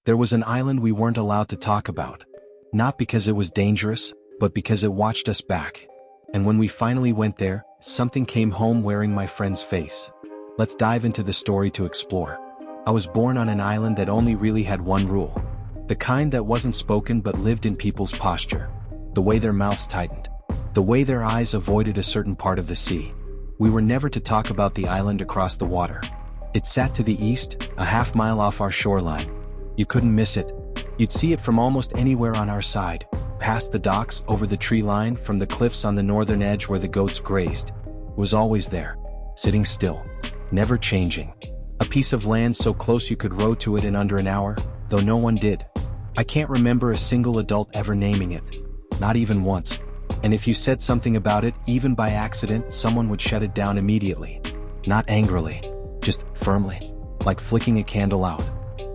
There was an island we weren't allowed to talk about. Not because it was dangerous, but because it watched us back. And when we finally went there, something came home wearing my friend's face. Let's dive into the story to explore. I was born on an island that only really had one rule. The kind that wasn't spoken but lived in people's posture. The way their mouths tightened. The way their eyes avoided a certain part of the sea. We were never to talk about the island across the water. It sat to the east, a half-mile off our shoreline. You couldn't miss it. You'd see it from almost anywhere on our side. Past the docks, over the tree line, from the cliffs on the northern edge where the goats grazed. It was always there, sitting still, never changing. A piece of land so close you could row to it in under an hour, though no one did. I can't remember a single adult ever naming it. Not even once. And if you said something about it, even by accident, someone would shut it down immediately. Not angrily, just firmly, like flicking a candle out.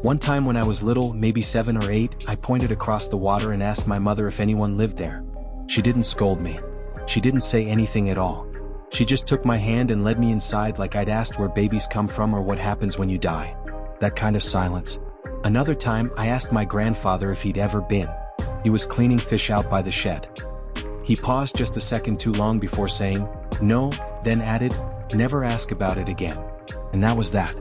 One time when I was little, maybe 7 or 8, I pointed across the water and asked my mother if anyone lived there. She didn't scold me. She didn't say anything at all. She just took my hand and led me inside like I'd asked where babies come from or what happens when you die. That kind of silence. Another time, I asked my grandfather if he'd ever been. He was cleaning fish out by the shed. He paused just a second too long before saying, "No," then added, "Never ask about it again." And that was that.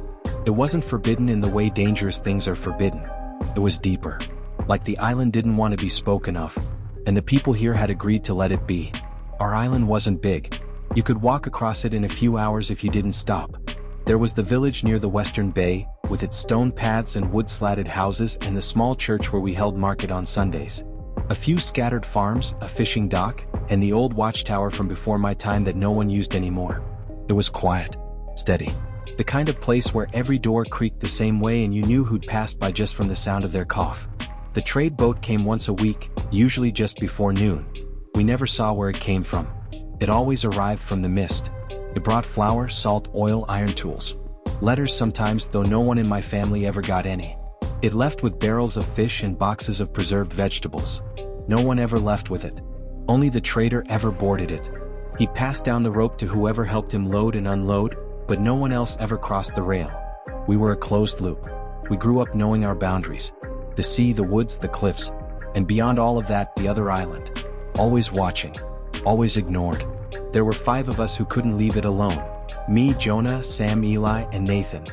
It wasn't forbidden in the way dangerous things are forbidden. It was deeper. Like the island didn't want to be spoken of. And the people here had agreed to let it be. Our island wasn't big. You could walk across it in a few hours if you didn't stop. There was the village near the western bay, with its stone paths and wood-slatted houses, and the small church where we held market on Sundays. A few scattered farms, a fishing dock, and the old watchtower from before my time that no one used anymore. It was quiet, steady. The kind of place where every door creaked the same way and you knew who'd passed by just from the sound of their cough. The trade boat came once a week, usually just before noon. We never saw where it came from. It always arrived from the mist. It brought flour, salt, oil, iron tools. Letters sometimes, though no one in my family ever got any. It left with barrels of fish and boxes of preserved vegetables. No one ever left with it. Only the trader ever boarded it. He passed down the rope to whoever helped him load and unload, but no one else ever crossed the rail. We were a closed loop. We grew up knowing our boundaries. The sea, the woods, the cliffs, and beyond all of that, the other island. Always watching. Always ignored. There were 5 of us who couldn't leave it alone. Me, Jonah, Sam, Eli, and Nathan.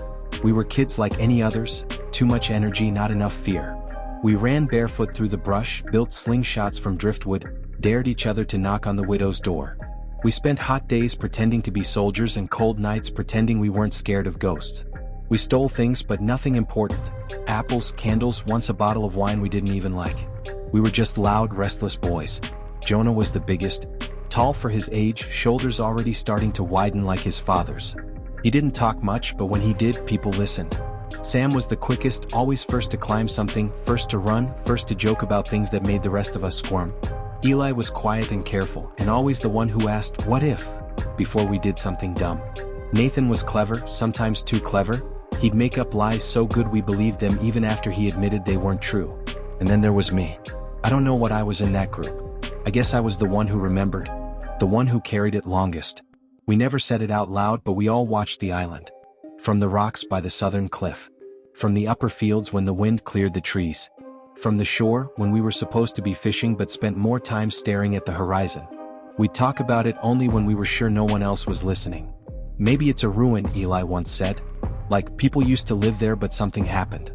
We were kids like any others, too much energy, not enough fear. We ran barefoot through the brush, built slingshots from driftwood, dared each other to knock on the widow's door. We spent hot days pretending to be soldiers and cold nights pretending we weren't scared of ghosts. We stole things but nothing important. Apples, candles, once a bottle of wine we didn't even like. We were just loud, restless boys. Jonah was the biggest. Tall for his age, shoulders already starting to widen like his father's. He didn't talk much, but when he did, people listened. Sam was the quickest, always first to climb something, first to run, first to joke about things that made the rest of us squirm. Eli was quiet and careful, and always the one who asked, "What if?" before we did something dumb. Nathan was clever, sometimes too clever. He'd make up lies so good we believed them even after he admitted they weren't true. And then there was me. I don't know what I was in that group. I guess I was the one who remembered. The one who carried it longest. We never said it out loud, but we all watched the island. From the rocks by the southern cliff. From the upper fields when the wind cleared the trees. From the shore when we were supposed to be fishing but spent more time staring at the horizon. We'd talk about it only when we were sure no one else was listening. Maybe it's a ruin, Eli once said. Like people used to live there but something happened.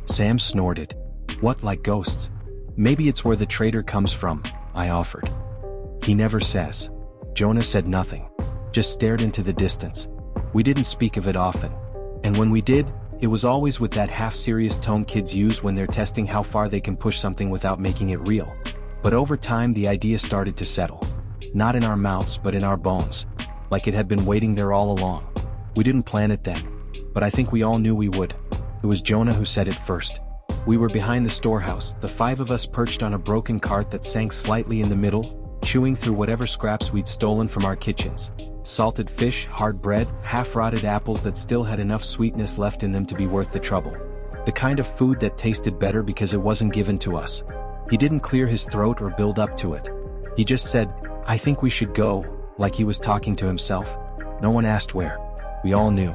Sam snorted. What, like ghosts? Maybe it's where the trader comes from, I offered. He never says. Jonah said nothing. Just stared into the distance. We didn't speak of it often. And when we did, it was always with that half-serious tone kids use when they're testing how far they can push something without making it real. But over time the idea started to settle. Not in our mouths but in our bones. Like it had been waiting there all along. We didn't plan it then. But I think we all knew we would. It was Jonah who said it first. We were behind the storehouse, the 5 of us perched on a broken cart that sank slightly in the middle, chewing through whatever scraps we'd stolen from our kitchens. Salted fish, hard bread, half-rotted apples that still had enough sweetness left in them to be worth the trouble. The kind of food that tasted better because it wasn't given to us. He didn't clear his throat or build up to it. He just said, "I think we should go," like he was talking to himself. No one asked where. We all knew.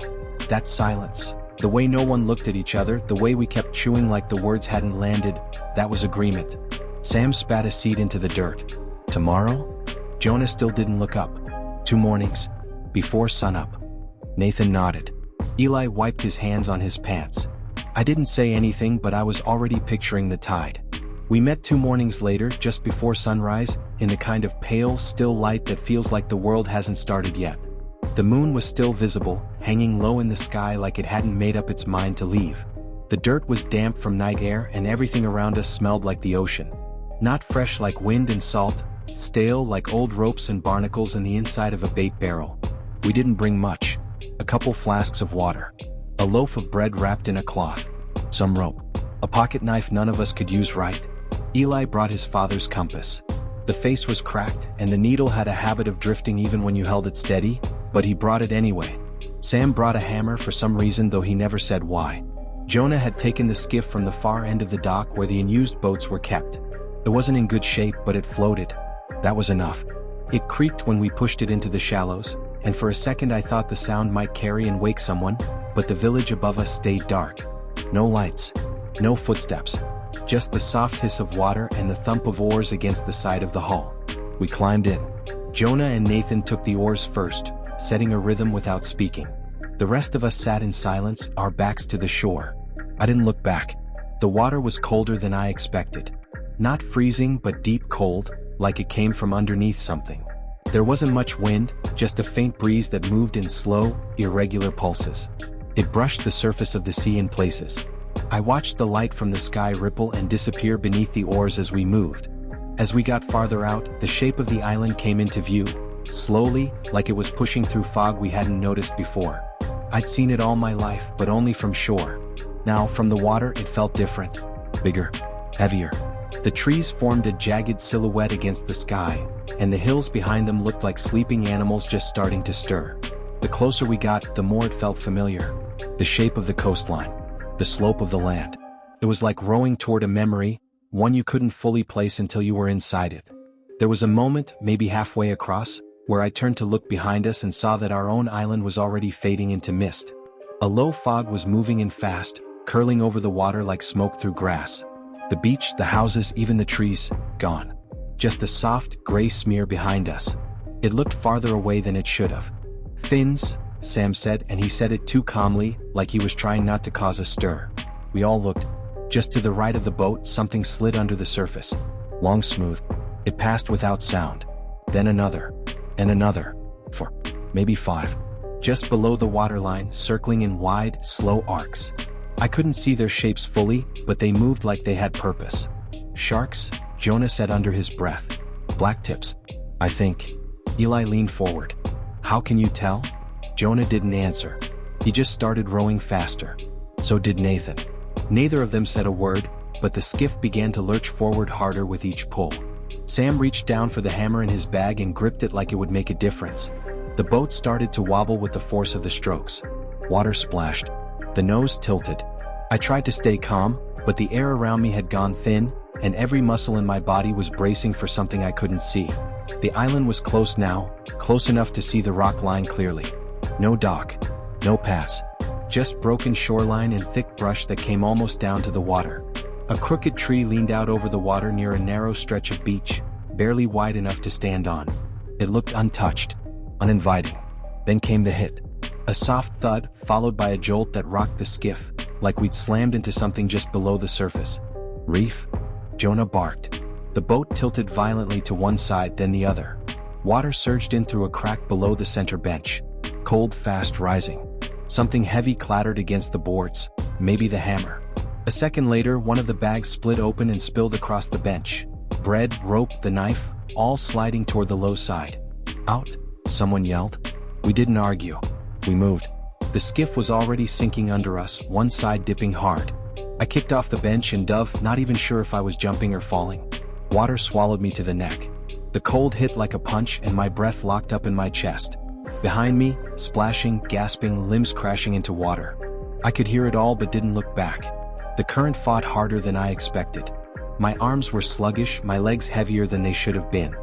That silence, The way no one looked at each other, the way we kept chewing like the words hadn't landed, that was agreement. Sam spat a seed into the dirt. Tomorrow? Jonah still didn't look up. 2 mornings. Before sunup. Nathan nodded. Eli wiped his hands on his pants. I didn't say anything, but I was already picturing the tide. We met 2 mornings later, just before sunrise, in the kind of pale, still light that feels like the world hasn't started yet. The moon was still visible, hanging low in the sky like it hadn't made up its mind to leave. The dirt was damp from night air and everything around us smelled like the ocean. Not fresh like wind and salt, stale like old ropes and barnacles in the inside of a bait barrel. We didn't bring much. A couple flasks of water. A loaf of bread wrapped in a cloth. Some rope. A pocket knife none of us could use right. Eli brought his father's compass. The face was cracked, and the needle had a habit of drifting even when you held it steady, but he brought it anyway. Sam brought a hammer for some reason, though he never said why. Jonah had taken the skiff from the far end of the dock where the unused boats were kept. It wasn't in good shape, but it floated. That was enough. It creaked when we pushed it into the shallows, and for a second I thought the sound might carry and wake someone, but the village above us stayed dark. No lights. No footsteps. Just the soft hiss of water and the thump of oars against the side of the hull. We climbed in. Jonah and Nathan took the oars first, setting a rhythm without speaking. The rest of us sat in silence, our backs to the shore. I didn't look back. The water was colder than I expected. Not freezing, but deep cold, like it came from underneath something. There wasn't much wind, just a faint breeze that moved in slow, irregular pulses. It brushed the surface of the sea in places. I watched the light from the sky ripple and disappear beneath the oars as we moved. As we got farther out, the shape of the island came into view, slowly, like it was pushing through fog we hadn't noticed before. I'd seen it all my life, but only from shore. Now, from the water, it felt different. Bigger. Heavier. The trees formed a jagged silhouette against the sky, and the hills behind them looked like sleeping animals just starting to stir. The closer we got, the more it felt familiar. The shape of the coastline. The slope of the land. It was like rowing toward a memory, one you couldn't fully place until you were inside it. There was a moment, maybe halfway across, where I turned to look behind us and saw that our own island was already fading into mist. A low fog was moving in fast, curling over the water like smoke through grass. The beach, the houses, even the trees, gone. Just a soft, gray smear behind us. It looked farther away than it should have. Fins, Sam said, and he said it too calmly, like he was trying not to cause a stir. We all looked. Just to the right of the boat, something slid under the surface. Long, smooth. It passed without sound. Then another. And another. 4. Maybe 5. Just below the waterline, circling in wide, slow arcs. I couldn't see their shapes fully, but they moved like they had purpose. Sharks, Jonah said under his breath. Black tips. I think. Eli leaned forward. How can you tell? Jonah didn't answer. He just started rowing faster. So did Nathan. Neither of them said a word, but the skiff began to lurch forward harder with each pull. Sam reached down for the hammer in his bag and gripped it like it would make a difference. The boat started to wobble with the force of the strokes. Water splashed. The nose tilted. I tried to stay calm, but the air around me had gone thin, and every muscle in my body was bracing for something I couldn't see. The island was close now, close enough to see the rock line clearly. No dock. No pass. Just broken shoreline and thick brush that came almost down to the water. A crooked tree leaned out over the water near a narrow stretch of beach, barely wide enough to stand on. It looked untouched, uninviting. Then came the hit. A soft thud, followed by a jolt that rocked the skiff, like we'd slammed into something just below the surface. Reef? Jonah barked. The boat tilted violently to one side, then the other. Water surged in through a crack below the center bench. Cold, fast rising. Something heavy clattered against the boards, maybe the hammer. A second later, one of the bags split open and spilled across the bench. Bread, rope, the knife, all sliding toward the low side. Out, someone yelled. We didn't argue. We moved. The skiff was already sinking under us, one side dipping hard. I kicked off the bench and dove, not even sure if I was jumping or falling. Water swallowed me to the neck. The cold hit like a punch and my breath locked up in my chest. Behind me, splashing, gasping, limbs crashing into water. I could hear it all but didn't look back. The current fought harder than I expected. My arms were sluggish, my legs heavier than they should have been.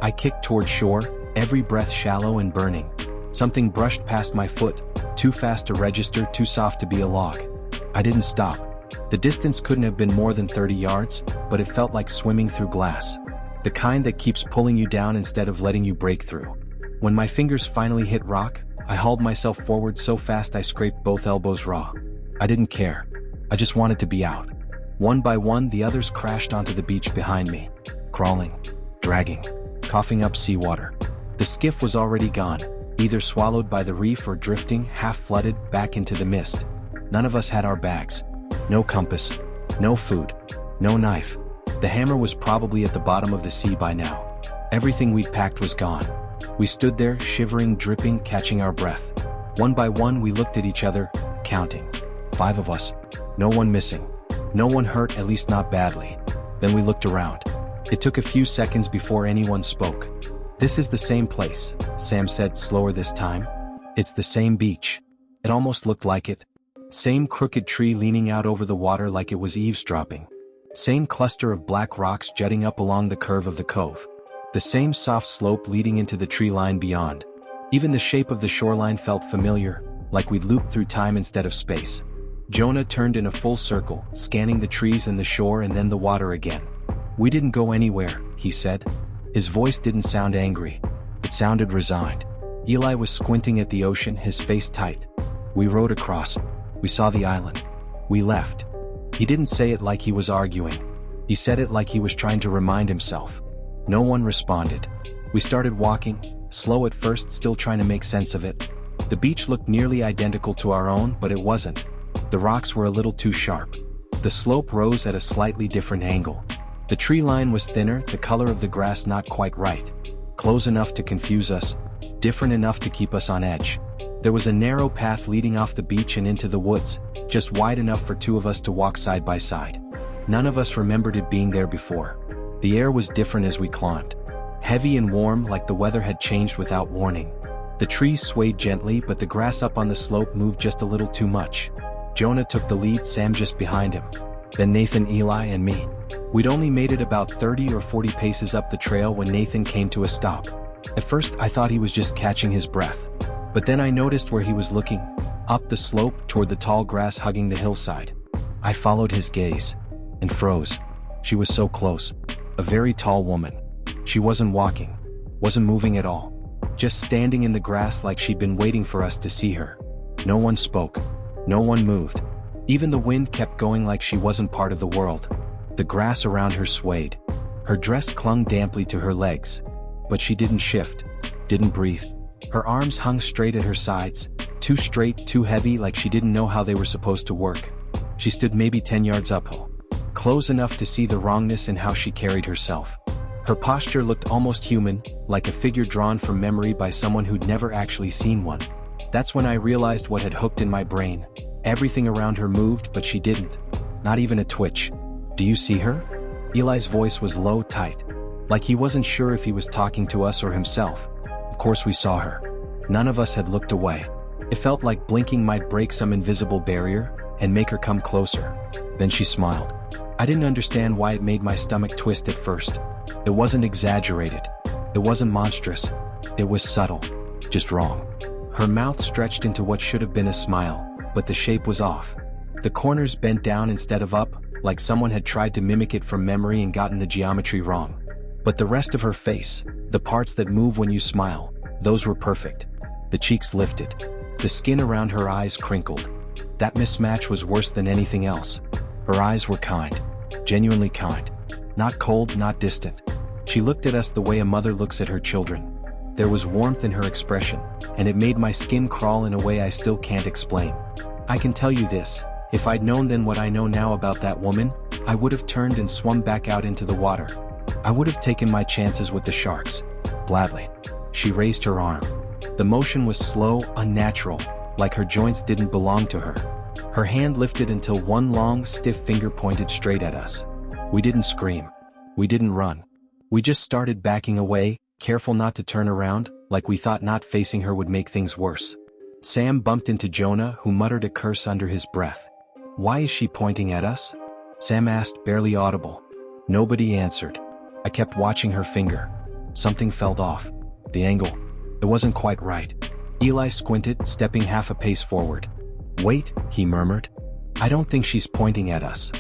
I kicked toward shore, every breath shallow and burning. Something brushed past my foot, too fast to register, too soft to be a log. I didn't stop. The distance couldn't have been more than 30 yards, but it felt like swimming through glass. The kind that keeps pulling you down instead of letting you break through. When my fingers finally hit rock, I hauled myself forward so fast I scraped both elbows raw. I didn't care. I just wanted to be out. One by one, the others crashed onto the beach behind me, crawling, dragging, coughing up seawater. The skiff was already gone, either swallowed by the reef or drifting, half-flooded, back into the mist. None of us had our bags. No compass, no food, no knife. The hammer was probably at the bottom of the sea by now. Everything we'd packed was gone. We stood there, shivering, dripping, catching our breath. One by one, we looked at each other, counting. 5 of us. No one missing. No one hurt, at least not badly. Then we looked around. It took a few seconds before anyone spoke. "This is the same place," Sam said, slower this time. "It's the same beach." It almost looked like it. Same crooked tree leaning out over the water like it was eavesdropping. Same cluster of black rocks jutting up along the curve of the cove. The same soft slope leading into the tree line beyond. Even the shape of the shoreline felt familiar, like we'd looped through time instead of space. Jonah turned in a full circle, scanning the trees and the shore and then the water again. "We didn't go anywhere," he said. His voice didn't sound angry. It sounded resigned. Eli was squinting at the ocean, his face tight. "We rowed across. We saw the island. We left." He didn't say it like he was arguing. He said it like he was trying to remind himself. No one responded. We started walking, slow at first, still trying to make sense of it. The beach looked nearly identical to our own, but it wasn't. The rocks were a little too sharp. The slope rose at a slightly different angle. The tree line was thinner, the color of the grass not quite right. Close enough to confuse us, different enough to keep us on edge. There was a narrow path leading off the beach and into the woods, just wide enough for 2 of us to walk side by side. None of us remembered it being there before. The air was different as we climbed. Heavy and warm, like the weather had changed without warning. The trees swayed gently, but the grass up on the slope moved just a little too much. Jonah took the lead, Sam just behind him. Then Nathan, Eli, and me. We'd only made it about 30 or 40 paces up the trail when Nathan came to a stop. At first, I thought he was just catching his breath. But then I noticed where he was looking, up the slope toward the tall grass hugging the hillside. I followed his gaze and froze. She was so close. A very tall woman. She wasn't walking, wasn't moving at all. Just standing in the grass like she'd been waiting for us to see her. No one spoke. No one moved. Even the wind kept going like she wasn't part of the world. The grass around her swayed. Her dress clung damply to her legs. But she didn't shift, didn't breathe. Her arms hung straight at her sides, too straight, too heavy, like she didn't know how they were supposed to work. She stood maybe 10 yards uphill, close enough to see the wrongness in how she carried herself. Her posture looked almost human, like a figure drawn from memory by someone who'd never actually seen one. That's when I realized what had hooked in my brain. Everything around her moved, but she didn't. Not even a twitch. "Do you see her?" Eli's voice was low, tight. Like he wasn't sure if he was talking to us or himself. Of course we saw her. None of us had looked away. It felt like blinking might break some invisible barrier and make her come closer. Then she smiled. I didn't understand why it made my stomach twist at first. It wasn't exaggerated. It wasn't monstrous. It was subtle. Just wrong. Her mouth stretched into what should have been a smile, but the shape was off. The corners bent down instead of up, like someone had tried to mimic it from memory and gotten the geometry wrong. But the rest of her face, the parts that move when you smile, those were perfect. The cheeks lifted. The skin around her eyes crinkled. That mismatch was worse than anything else. Her eyes were kind. Genuinely kind. Not cold, not distant. She looked at us the way a mother looks at her children. There was warmth in her expression, and it made my skin crawl in a way I still can't explain. I can tell you this, if I'd known then what I know now about that woman, I would have turned and swum back out into the water. I would have taken my chances with the sharks. Gladly. She raised her arm. The motion was slow, unnatural, like her joints didn't belong to her. Her hand lifted until one long, stiff finger pointed straight at us. We didn't scream. We didn't run. We just started backing away, careful not to turn around, like we thought not facing her would make things worse. Sam bumped into Jonah, who muttered a curse under his breath. "Why is she pointing at us?" Sam asked, barely audible. Nobody answered. I kept watching her finger. Something felt off. The angle. It wasn't quite right. Eli squinted, stepping half a pace forward. "Wait," he murmured. "I don't think she's pointing at us."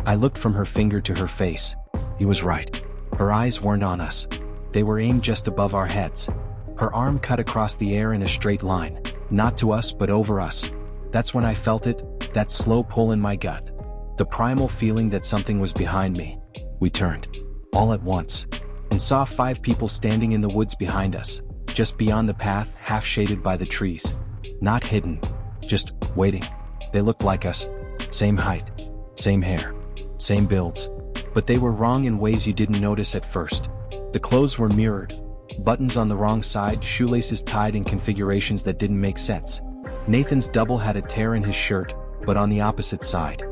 I looked from her finger to her face. He was right. Her eyes weren't on us. They were aimed just above our heads. Her arm cut across the air in a straight line, not to us but over us. That's when I felt it, that slow pull in my gut. The primal feeling that something was behind me. We turned, all at once, and saw 5 people standing in the woods behind us, just beyond the path, half shaded by the trees. Not hidden, just waiting. They looked like us. Same height, same hair, same builds. But they were wrong in ways you didn't notice at first. The clothes were mirrored. Buttons on the wrong side, shoelaces tied in configurations that didn't make sense. Nathan's double had a tear in his shirt, but on the opposite side.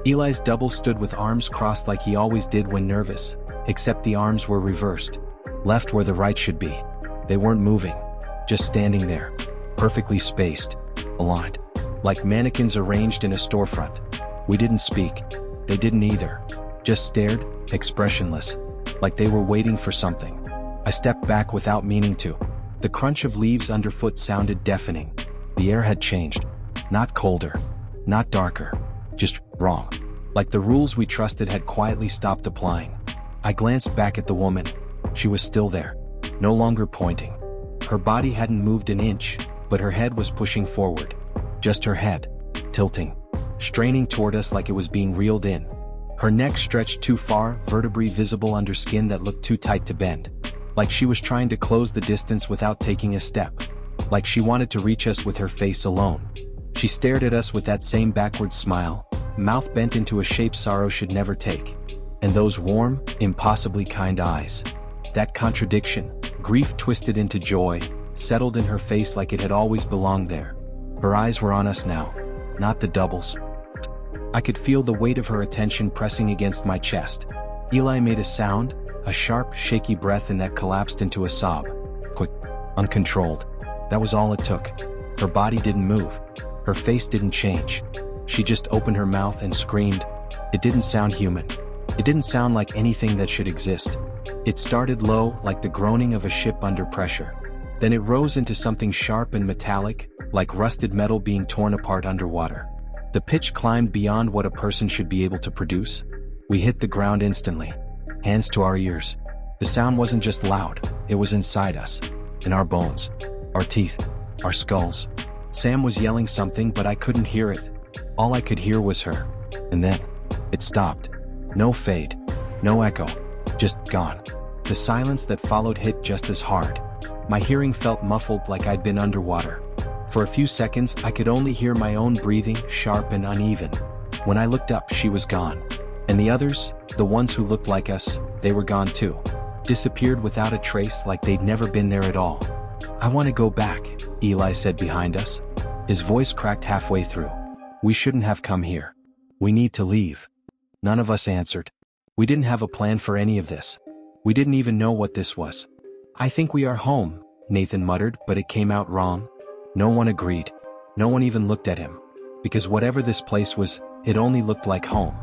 Eli's double stood with arms crossed like he always did when nervous, except the arms were reversed. Left where the right should be. They weren't moving, just standing there, perfectly spaced, aligned, like mannequins arranged in a storefront. We didn't speak. They didn't either. Just stared, expressionless, like they were waiting for something. I stepped back without meaning to. The crunch of leaves underfoot sounded deafening. The air had changed. Not colder, not darker, just wrong. Like the rules we trusted had quietly stopped applying. I glanced back at the woman. She was still there, no longer pointing. Her body hadn't moved an inch, but her head was pushing forward. Just her head, tilting, straining toward us like it was being reeled in. Her neck stretched too far, vertebrae visible under skin that looked too tight to bend. Like she was trying to close the distance without taking a step. Like she wanted to reach us with her face alone. She stared at us with that same backward smile, mouth bent into a shape sorrow should never take. And those warm, impossibly kind eyes. That contradiction, grief twisted into joy, settled in her face like it had always belonged there. Her eyes were on us now, not the doubles. I could feel the weight of her attention pressing against my chest. Eli made a sound, a sharp, shaky breath, and that collapsed into a sob. Quick, uncontrolled. That was all it took. Her body didn't move. Her face didn't change. She just opened her mouth and screamed. It didn't sound human. It didn't sound like anything that should exist. It started low, like the groaning of a ship under pressure. Then it rose into something sharp and metallic, like rusted metal being torn apart underwater. The pitch climbed beyond what a person should be able to produce. We hit the ground instantly, hands to our ears. The sound wasn't just loud, it was inside us, in our bones, our teeth, our skulls. Sam was yelling something, but I couldn't hear it. All I could hear was her. And then, it stopped. No fade, no echo, just gone. The silence that followed hit just as hard. My hearing felt muffled like I'd been underwater. For a few seconds, I could only hear my own breathing, sharp and uneven. When I looked up, she was gone. And the others, the ones who looked like us, they were gone too. Disappeared without a trace, like they'd never been there at all. "I want to go back," Eli said behind us. His voice cracked halfway through. "We shouldn't have come here. We need to leave." None of us answered. We didn't have a plan for any of this. We didn't even know what this was. "I think we are home," Nathan muttered, but it came out wrong. No one agreed. No one even looked at him. Because whatever this place was, it only looked like home.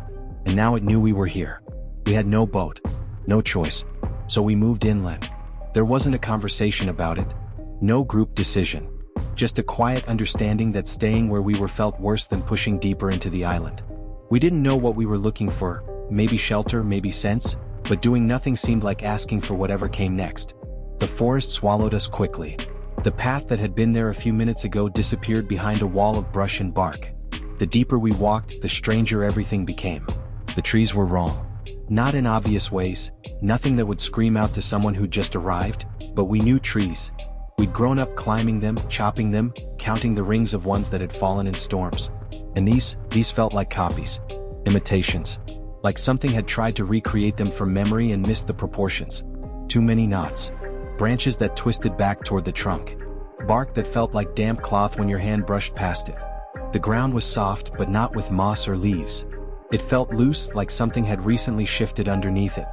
And now it knew we were here. We had no boat, no choice. So we moved inland. There wasn't a conversation about it. No group decision. Just a quiet understanding that staying where we were felt worse than pushing deeper into the island. We didn't know what we were looking for, maybe shelter, maybe sense, but doing nothing seemed like asking for whatever came next. The forest swallowed us quickly. The path that had been there a few minutes ago disappeared behind a wall of brush and bark. The deeper we walked, the stranger everything became. The trees were wrong. Not in obvious ways, nothing that would scream out to someone who just arrived, but we knew trees. We'd grown up climbing them, chopping them, counting the rings of ones that had fallen in storms. And these felt like copies. Imitations. Like something had tried to recreate them from memory and missed the proportions. Too many knots. Branches that twisted back toward the trunk. Bark that felt like damp cloth when your hand brushed past it. The ground was soft, but not with moss or leaves. It felt loose, like something had recently shifted underneath it.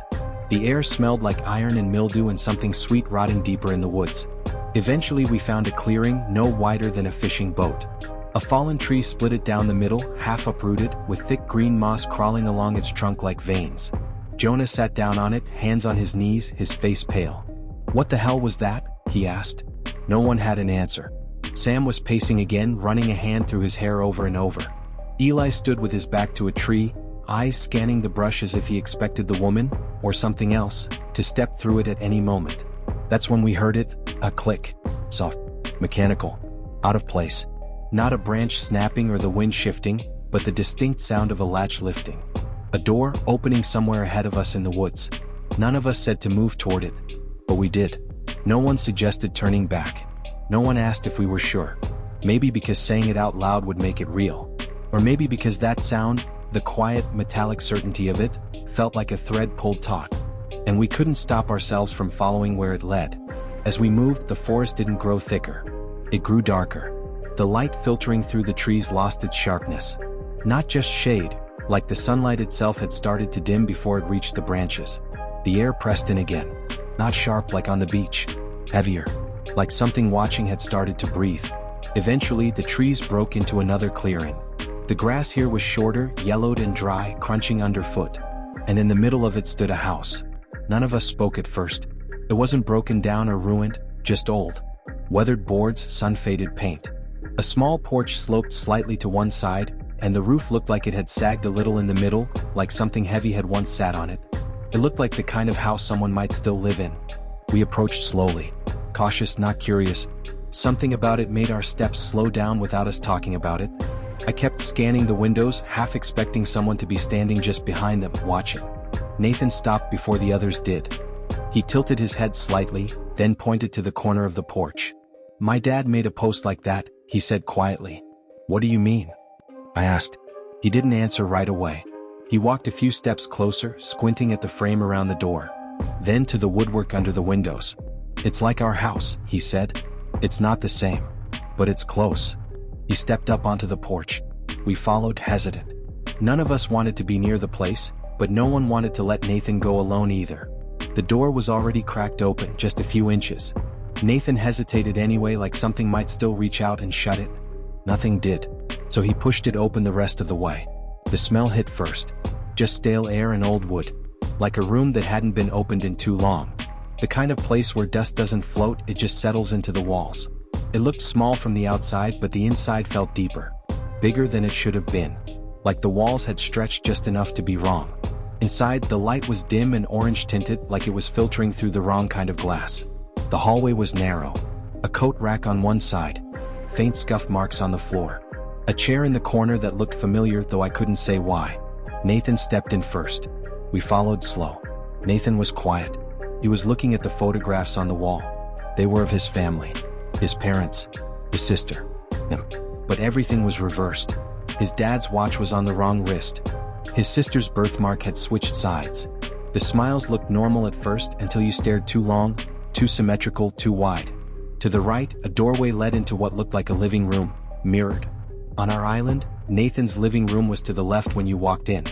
The air smelled like iron and mildew and something sweet rotting deeper in the woods. Eventually we found a clearing no wider than a fishing boat. A fallen tree split it down the middle, half uprooted, with thick green moss crawling along its trunk like veins. Jonah sat down on it, hands on his knees, his face pale. "What the hell was that?" he asked. No one had an answer. Sam was pacing again, running a hand through his hair over and over. Eli stood with his back to a tree, eyes scanning the brush as if he expected the woman, or something else, to step through it at any moment. That's when we heard it, a click. Soft, mechanical, out of place. Not a branch snapping or the wind shifting, but the distinct sound of a latch lifting. A door opening somewhere ahead of us in the woods. None of us said to move toward it, but we did. No one suggested turning back. No one asked if we were sure. Maybe because saying it out loud would make it real. Or maybe because that sound, the quiet, metallic certainty of it, felt like a thread pulled taut. And we couldn't stop ourselves from following where it led. As we moved, the forest didn't grow thicker. It grew darker. The light filtering through the trees lost its sharpness. Not just shade, like the sunlight itself had started to dim before it reached the branches. The air pressed in again. Not sharp like on the beach. Heavier. Like something watching had started to breathe. Eventually, the trees broke into another clearing. The grass here was shorter, yellowed and dry, crunching underfoot. And in the middle of it stood a house. None of us spoke at first. It wasn't broken down or ruined, just old. Weathered boards, sun-faded paint. A small porch sloped slightly to one side, and the roof looked like it had sagged a little in the middle, like something heavy had once sat on it. It looked like the kind of house someone might still live in. We approached slowly. Cautious, not curious. Something about it made our steps slow down without us talking about it. I kept scanning the windows, half expecting someone to be standing just behind them, watching. Nathan stopped before the others did. He tilted his head slightly, then pointed to the corner of the porch. "My dad made a post like that," he said quietly. "What do you mean?" I asked. He didn't answer right away. He walked a few steps closer, squinting at the frame around the door. Then to the woodwork under the windows. "It's like our house," he said. "It's not the same. But it's close." He stepped up onto the porch. We followed, hesitant. None of us wanted to be near the place, but no one wanted to let Nathan go alone either. The door was already cracked open, just a few inches. Nathan hesitated anyway, like something might still reach out and shut it. Nothing did. So he pushed it open the rest of the way. The smell hit first. Just stale air and old wood. Like a room that hadn't been opened in too long. The kind of place where dust doesn't float, it just settles into the walls. It looked small from the outside, but the inside felt deeper. Bigger than it should have been. Like the walls had stretched just enough to be wrong. Inside, the light was dim and orange-tinted, like it was filtering through the wrong kind of glass. The hallway was narrow. A coat rack on one side. Faint scuff marks on the floor. A chair in the corner that looked familiar, though I couldn't say why. Nathan stepped in first. We followed slow. Nathan was quiet. He was looking at the photographs on the wall. They were of his family. His parents. His sister. Him. But everything was reversed. His dad's watch was on the wrong wrist. His sister's birthmark had switched sides. The smiles looked normal at first until you stared too long, too symmetrical, too wide. To the right, a doorway led into what looked like a living room, mirrored. On our island, Nathan's living room was to the left when you walked in.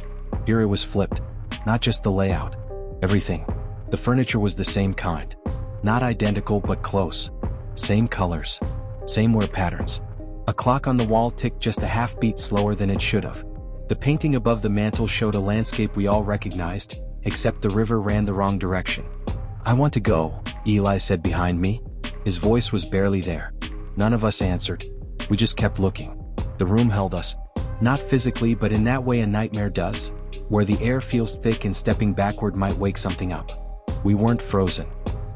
Here it was flipped. Not just the layout. Everything. The furniture was the same kind. Not identical, but close. Same colors. Same wear patterns. A clock on the wall ticked just a half beat slower than it should have. The painting above the mantel showed a landscape we all recognized, except the river ran the wrong direction. "I want to go," Eli said behind me. His voice was barely there. None of us answered. We just kept looking. The room held us. Not physically, but in that way a nightmare does, where the air feels thick and stepping backward might wake something up. We weren't frozen.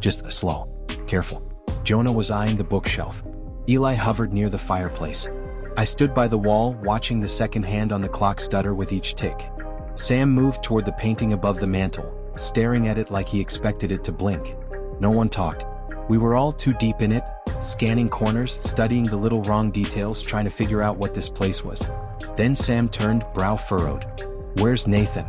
Just slow. Careful. Jonah was eyeing the bookshelf. Eli hovered near the fireplace. I stood by the wall, watching the second hand on the clock stutter with each tick. Sam moved toward the painting above the mantel, staring at it like he expected it to blink. No one talked. We were all too deep in it, scanning corners, studying the little wrong details, trying to figure out what this place was. Then Sam turned, brow furrowed. "Where's Nathan?"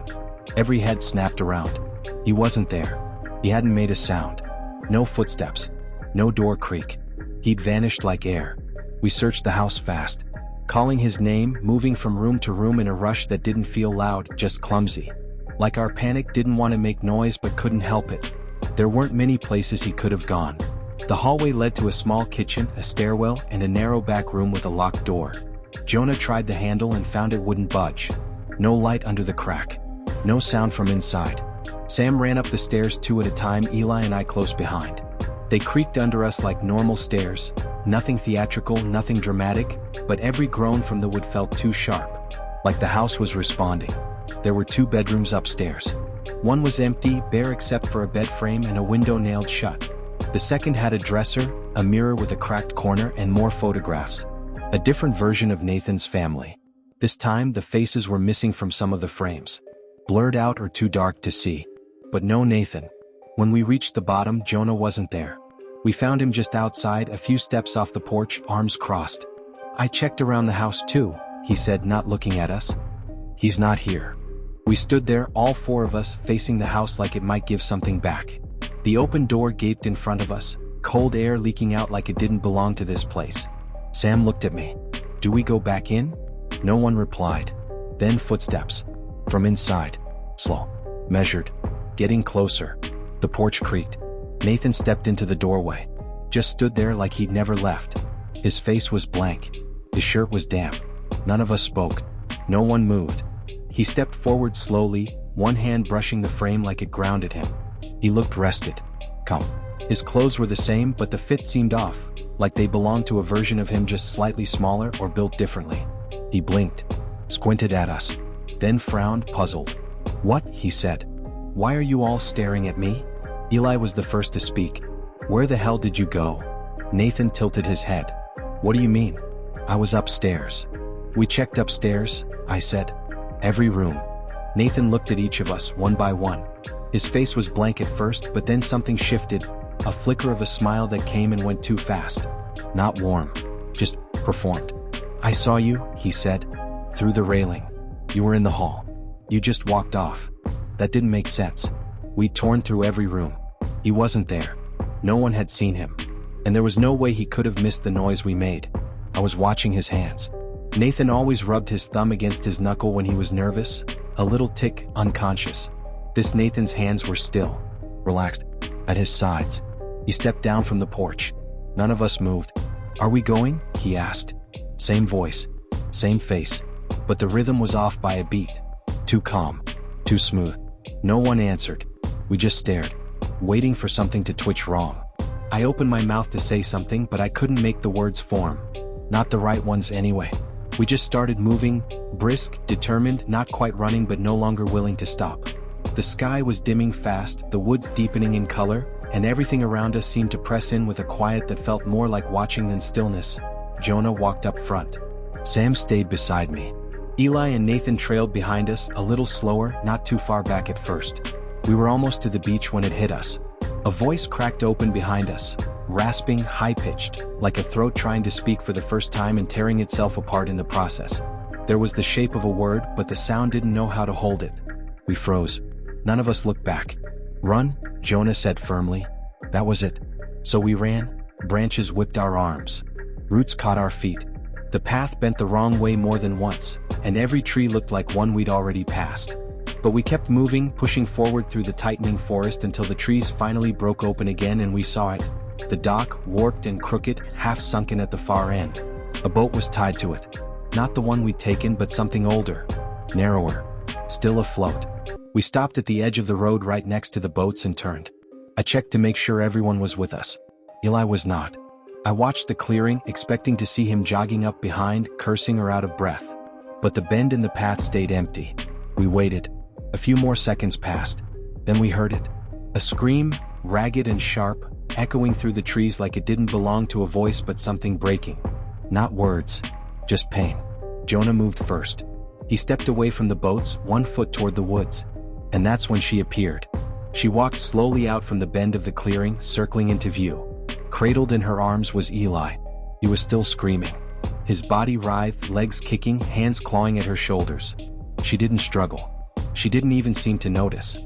Every head snapped around. He wasn't there. He hadn't made a sound. No footsteps. No door creak. He'd vanished like air. We searched the house fast, calling his name, moving from room to room in a rush that didn't feel loud, just clumsy. Like our panic didn't want to make noise but couldn't help it. There weren't many places he could have gone. The hallway led to a small kitchen, a stairwell, and a narrow back room with a locked door. Jonah tried the handle and found it wouldn't budge. No light under the crack. No sound from inside. Sam ran up the stairs two at a time, Eli and I close behind. They creaked under us like normal stairs, Nothing theatrical, nothing dramatic, but every groan from the wood felt too sharp. Like the house was responding. There were 2 bedrooms upstairs. One was empty, bare except for a bed frame and a window nailed shut. The second had a dresser, a mirror with a cracked corner, and more photographs. A different version of Nathan's family. This time, the faces were missing from some of the frames. Blurred out or too dark to see. But no Nathan. When we reached the bottom, Jonah wasn't there. We found him just outside, a few steps off the porch, arms crossed. "I checked around the house too," he said, not looking at us. "He's not here." We stood there, all 4 of us, facing the house like it might give something back. The open door gaped in front of us, cold air leaking out like it didn't belong to this place. Sam looked at me. "Do we go back in?" No one replied. Then footsteps. From inside. Slow. Measured. Getting closer. The porch creaked. Nathan stepped into the doorway. Just stood there like he'd never left. His face was blank. His shirt was damp. None of us spoke. No one moved. He stepped forward slowly, one hand brushing the frame like it grounded him. He looked rested. Calm. His clothes were the same, but the fit seemed off, like they belonged to a version of him just slightly smaller or built differently. He blinked. Squinted at us. Then frowned, puzzled. "What?" he said. "Why are you all staring at me?" Eli was the first to speak. "Where the hell did you go?" Nathan tilted his head. "What do you mean?" "I was upstairs." "We checked upstairs," I said. "Every room." Nathan looked at each of us, one by one. His face was blank at first, but then something shifted, a flicker of a smile that came and went too fast. Not warm. Just performed. "I saw you," he said. "Through the railing. You were in the hall. You just walked off." That didn't make sense. We'd torn through every room. He wasn't there. No one had seen him. And there was no way he could have missed the noise we made. I was watching his hands. Nathan always rubbed his thumb against his knuckle when he was nervous, a little tick, unconscious. This Nathan's hands were still, relaxed, at his sides. He stepped down from the porch. None of us moved. "Are we going?" he asked. Same voice, same face, but the rhythm was off by a beat. Too calm, too smooth. No one answered. We just stared, waiting for something to twitch wrong. I opened my mouth to say something, but I couldn't make the words form. Not the right ones anyway. We just started moving, brisk, determined, not quite running but no longer willing to stop. The sky was dimming fast, the woods deepening in color, and everything around us seemed to press in with a quiet that felt more like watching than stillness. Jonah walked up front. Sam stayed beside me. Eli and Nathan trailed behind us, a little slower, not too far back at first. We were almost to the beach when it hit us. A voice cracked open behind us, rasping, high-pitched, like a throat trying to speak for the first time and tearing itself apart in the process. There was the shape of a word, but the sound didn't know how to hold it. We froze. None of us looked back. "Run," Jonah said firmly. That was it. So we ran. Branches whipped our arms. Roots caught our feet. The path bent the wrong way more than once, and every tree looked like one we'd already passed. But we kept moving, pushing forward through the tightening forest until the trees finally broke open again and we saw it. The dock, warped and crooked, half sunken at the far end. A boat was tied to it. Not the one we'd taken, but something older. Narrower. Still afloat. We stopped at the edge of the road right next to the boats and turned. I checked to make sure everyone was with us. Eli was not. I watched the clearing, expecting to see him jogging up behind, cursing or out of breath. But the bend in the path stayed empty. We waited. A few more seconds passed. Then we heard it. A scream, ragged and sharp, echoing through the trees like it didn't belong to a voice but something breaking. Not words. Just pain. Jonah moved first. He stepped away from the boats, 1 foot toward the woods. And that's when she appeared. She walked slowly out from the bend of the clearing, circling into view. Cradled in her arms was Eli. He was still screaming. His body writhed, legs kicking, hands clawing at her shoulders. She didn't struggle. She didn't even seem to notice.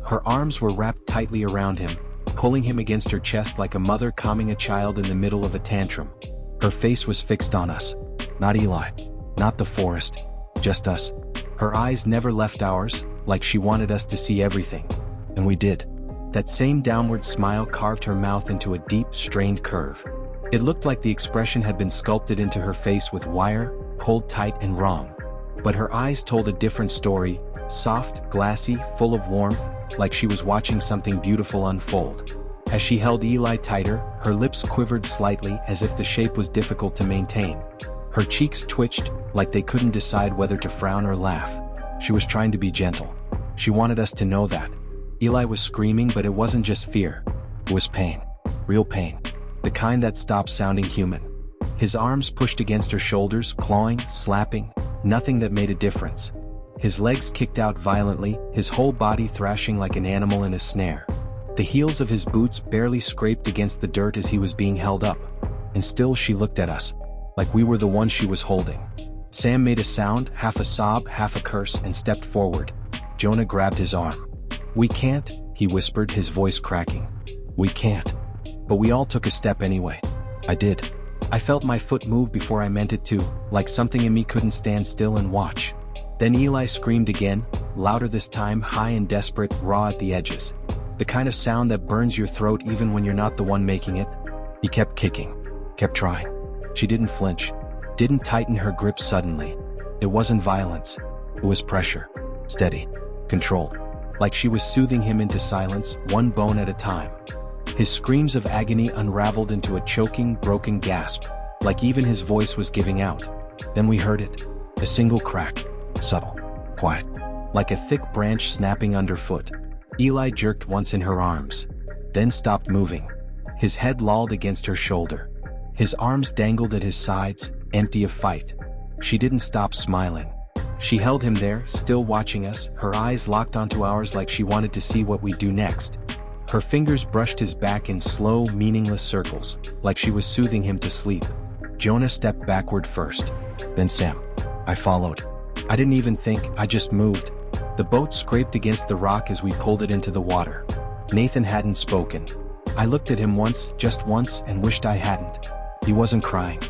Her arms were wrapped tightly around him, pulling him against her chest like a mother calming a child in the middle of a tantrum. Her face was fixed on us. Not Eli. Not the forest. Just us. Her eyes never left ours, like she wanted us to see everything. And we did. That same downward smile carved her mouth into a deep, strained curve. It looked like the expression had been sculpted into her face with wire, pulled tight and wrong. But her eyes told a different story, soft, glassy, full of warmth, like she was watching something beautiful unfold. As she held Eli tighter, her lips quivered slightly as if the shape was difficult to maintain. Her cheeks twitched, like they couldn't decide whether to frown or laugh. She was trying to be gentle. She wanted us to know that. Eli was screaming, but it wasn't just fear. It was pain. Real pain. The kind that stopped sounding human. His arms pushed against her shoulders, clawing, slapping, nothing that made a difference. His legs kicked out violently, his whole body thrashing like an animal in a snare. The heels of his boots barely scraped against the dirt as he was being held up. And still she looked at us, like we were the ones she was holding. Sam made a sound, half a sob, half a curse, and stepped forward. Jonah grabbed his arm. "We can't," he whispered, his voice cracking. "We can't." But we all took a step anyway. I did. I felt my foot move before I meant it to, like something in me couldn't stand still and watch. Then Eli screamed again, louder this time, high and desperate, raw at the edges. The kind of sound that burns your throat even when you're not the one making it. He kept kicking. Kept trying. She didn't flinch. Didn't tighten her grip suddenly. It wasn't violence. It was pressure. Steady. Controlled. Like she was soothing him into silence, one bone at a time. His screams of agony unraveled into a choking, broken gasp, like even his voice was giving out. Then we heard it. A single crack. Subtle. Quiet. Like a thick branch snapping underfoot. Eli jerked once in her arms. Then stopped moving. His head lolled against her shoulder. His arms dangled at his sides, empty of fight. She didn't stop smiling. She held him there, still watching us, her eyes locked onto ours like she wanted to see what we'd do next. Her fingers brushed his back in slow, meaningless circles, like she was soothing him to sleep. Jonah stepped backward first. Then Sam. I followed. I didn't even think, I just moved. The boat scraped against the rock as we pulled it into the water. Nathan hadn't spoken. I looked at him once, just once, and wished I hadn't. He wasn't crying.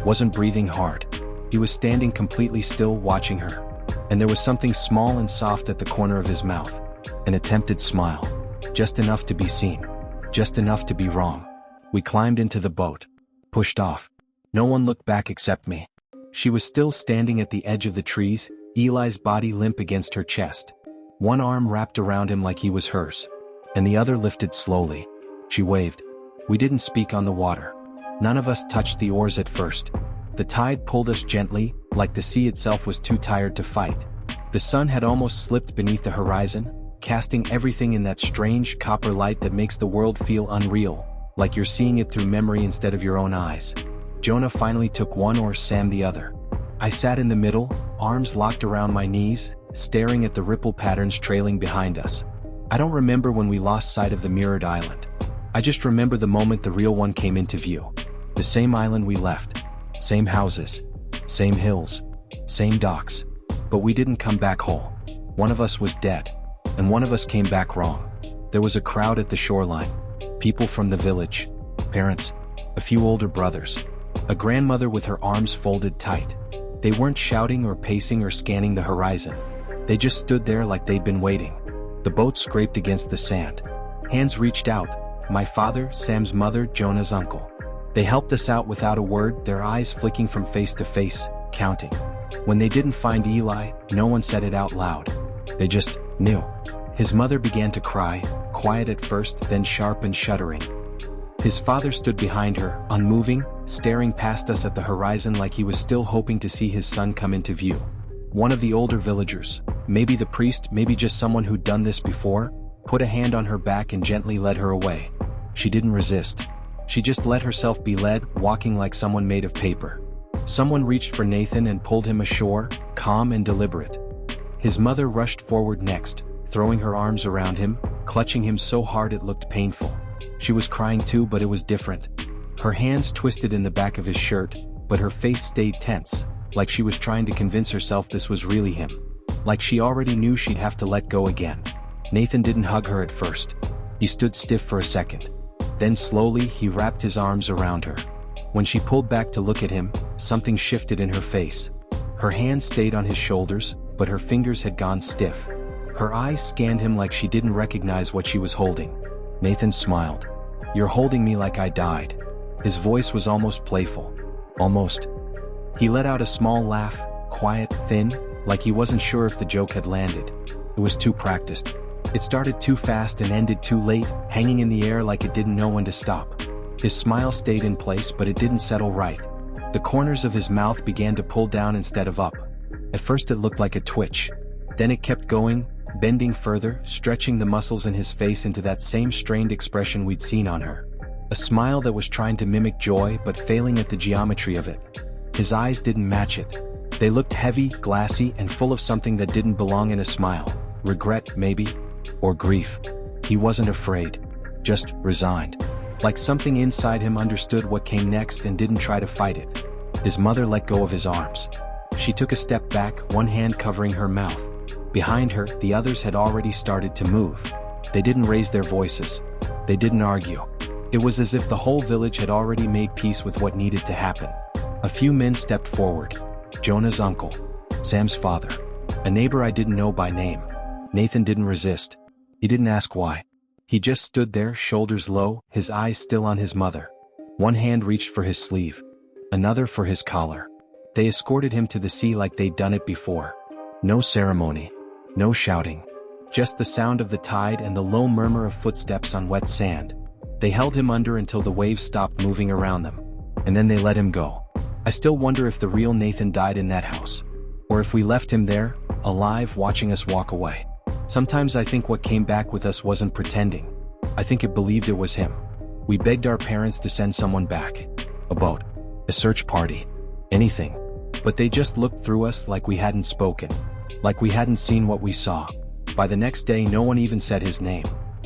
Wasn't breathing hard. He was standing completely still, watching her. And there was something small and soft at the corner of his mouth. An attempted smile. Just enough to be seen. Just enough to be wrong. We climbed into the boat. Pushed off. No one looked back except me. She was still standing at the edge of the trees, Eli's body limp against her chest. One arm wrapped around him like he was hers. And the other lifted slowly. She waved. We didn't speak on the water. None of us touched the oars at first. The tide pulled us gently, like the sea itself was too tired to fight. The sun had almost slipped beneath the horizon, casting everything in that strange copper light that makes the world feel unreal, like you're seeing it through memory instead of your own eyes. Jonah finally took one oar, Sam the other. I sat in the middle, arms locked around my knees, staring at the ripple patterns trailing behind us. I don't remember when we lost sight of the mirrored island. I just remember the moment the real one came into view. The same island we left. Same houses. Same hills. Same docks. But we didn't come back whole. One of us was dead. And one of us came back wrong. There was a crowd at the shoreline. People from the village. Parents. A few older brothers. A grandmother with her arms folded tight. They weren't shouting or pacing or scanning the horizon. They just stood there like they'd been waiting. The boat scraped against the sand. Hands reached out. My father, Sam's mother, Jonah's uncle. They helped us out without a word, their eyes flicking from face to face, counting. When they didn't find Eli, no one said it out loud. They just knew. His mother began to cry, quiet at first, then sharp and shuddering. His father stood behind her, unmoving, staring past us at the horizon like he was still hoping to see his son come into view. One of the older villagers, maybe the priest, maybe just someone who'd done this before, put a hand on her back and gently led her away. She didn't resist. She just let herself be led, walking like someone made of paper. Someone reached for Nathan and pulled him ashore, calm and deliberate. His mother rushed forward next, throwing her arms around him, clutching him so hard it looked painful. She was crying too, but it was different. Her hands twisted in the back of his shirt, but her face stayed tense, like she was trying to convince herself this was really him. Like she already knew she'd have to let go again. Nathan didn't hug her at first. He stood stiff for a second. Then slowly, he wrapped his arms around her. When she pulled back to look at him, something shifted in her face. Her hands stayed on his shoulders, but her fingers had gone stiff. Her eyes scanned him like she didn't recognize what she was holding. Nathan smiled. "You're holding me like I died." His voice was almost playful. Almost. He let out a small laugh, quiet, thin, like he wasn't sure if the joke had landed. It was too practiced. It started too fast and ended too late, hanging in the air like it didn't know when to stop. His smile stayed in place, but it didn't settle right. The corners of his mouth began to pull down instead of up. At first it looked like a twitch. Then it kept going, bending further, stretching the muscles in his face into that same strained expression we'd seen on her. A smile that was trying to mimic joy but failing at the geometry of it. His eyes didn't match it. They looked heavy, glassy, and full of something that didn't belong in a smile. Regret, maybe? Or grief. He wasn't afraid. Just resigned. Like something inside him understood what came next and didn't try to fight it. His mother let go of his arms. She took a step back, one hand covering her mouth. Behind her, the others had already started to move. They didn't raise their voices. They didn't argue. It was as if the whole village had already made peace with what needed to happen. A few men stepped forward. Jonah's uncle. Sam's father. A neighbor I didn't know by name. Nathan didn't resist. He didn't ask why. He just stood there, shoulders low, his eyes still on his mother. One hand reached for his sleeve. Another for his collar. They escorted him to the sea like they'd done it before. No ceremony. No shouting. Just the sound of the tide and the low murmur of footsteps on wet sand. They held him under until the waves stopped moving around them. And then they let him go. I still wonder if the real Nathan died in that house. Or if we left him there, alive, watching us walk away. Sometimes I think what came back with us wasn't pretending. I think it believed it was him. We begged our parents to send someone back. A boat. A search party. Anything. But they just looked through us like we hadn't spoken. Like we hadn't seen what we saw. By the next day no one even said his name.